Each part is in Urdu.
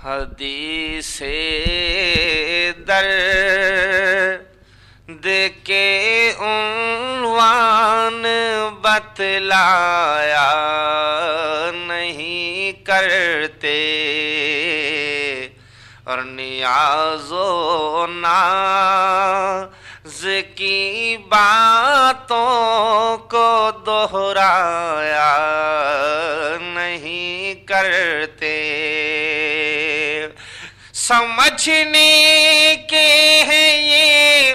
حدیث درد کے عنوان بتلایا نہیں کرتے اور نیاز و ناز کی باتوں کو دہرایا نہیں کرتے سمجھنے کے ہیں یہ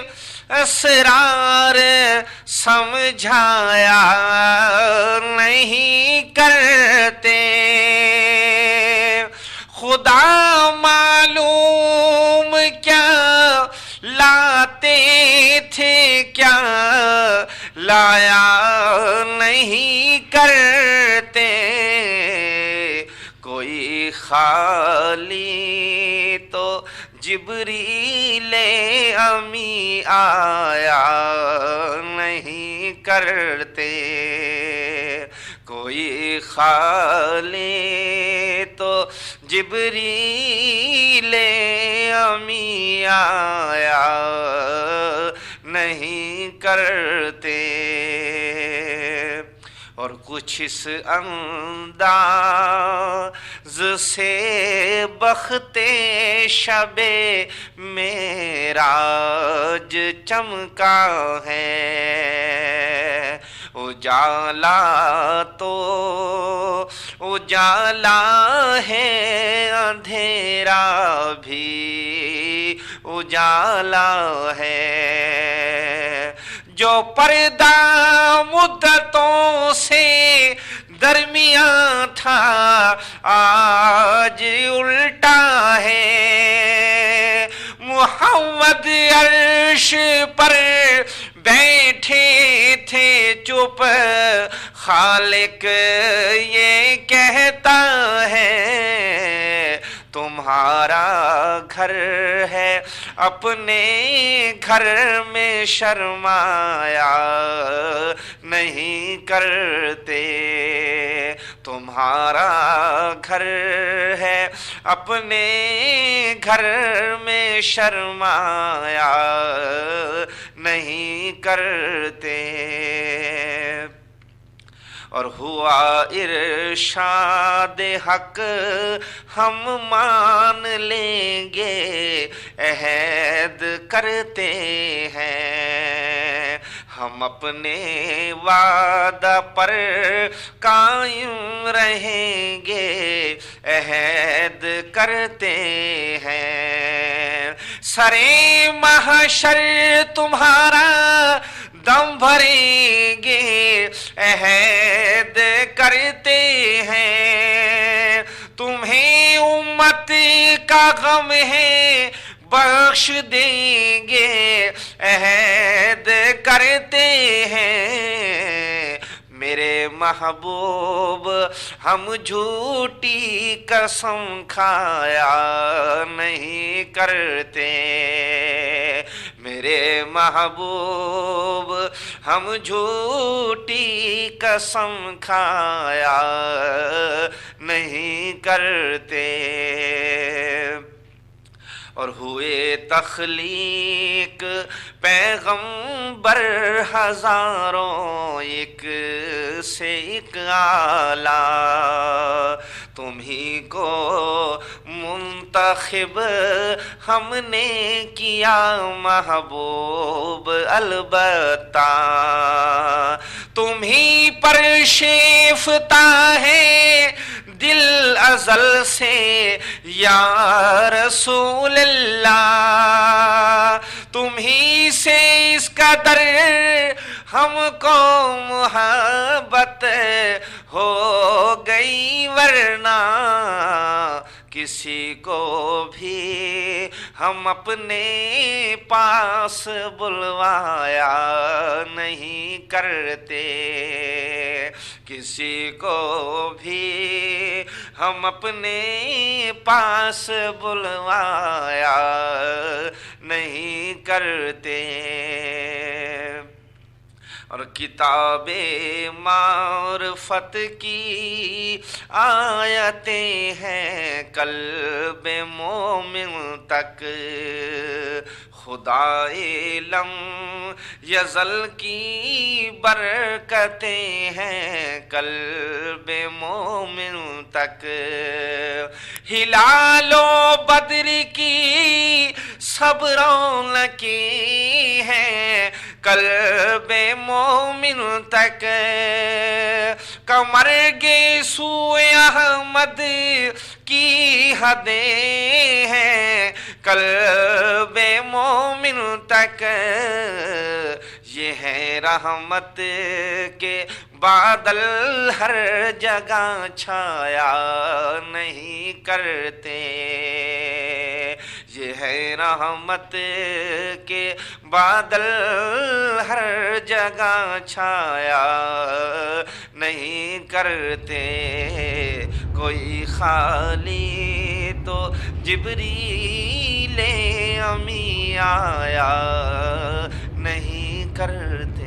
اسرار سمجھایا نہیں کرتے خدا معلوم کیا لاتے تھے کیا لایا نہیں کرتے کوئی خالی تو جبریل امی آیا نہیں کرتے کوئی خالی تو جبریل امی آیا نہیں کرتے اور کچھ اس انداز سے بخت شب معراج چمکا ہے اجالا تو اجالا ہے اندھیرا بھی اجالا ہے جو پردہ مدتوں سے درمیان تھا آج الٹا ہے محمد عرش پر بیٹھے تھے چپ خالق یہ کہتا ہے تمہارا گھر ہے اپنے گھر میں شرمایا نہیں کرتے تمہارا گھر ہے اپنے گھر میں شرمایا نہیں کرتے اور ہوا ارشاد حق ہم مان لیں گے عہد کرتے ہیں ہم اپنے وعدہ پر قائم رہیں گے عہد کرتے ہیں سرے محشر تمہارا دم بھریں گے عہد کرتے ہیں تمہیں امت کا غم ہے بخش دیں گے عہد کرتے ہیں میرے محبوب ہم جھوٹی قسم کھایا نہیں کرتے میرے محبوب ہم جھوٹی قسم کھایا نہیں کرتے اور ہوئے تخلیق پیغمبر ہزاروں ایک سے ایک اعلیٰ تمہیں کو منتخب ہم نے کیا محبوب البتہ تمہیں پر شیفتہ ہے دل ازل سے یا رسول اللہ تمہیں سے اس قدر ہم کو محبت ہو گئی ورنہ کسی کو بھی ہم اپنے پاس بلوایا نہیں کرتے کسی کو بھی ہم اپنے پاس بلوایا نہیں کرتے اور کتاب معرفت کی آیتیں ہیں قلب مومن تک، خدائے لم یزل کی برکتیں ہیں قلب مومن تک، ہلال و بدر کی سب رونقیں ہیں قلب مومن تک، کمر گے سوئے احمد کی حدیں ہیں قلب مومن تک، یہ ہے رحمت کے بادل ہر جگہ چھایا نہیں کرتے، یہ ہے رحمت کے بادل ہر جگہ چھایا نہیں کرتے، کوئی خالی تو جبریل امی آیا نہیں کرتے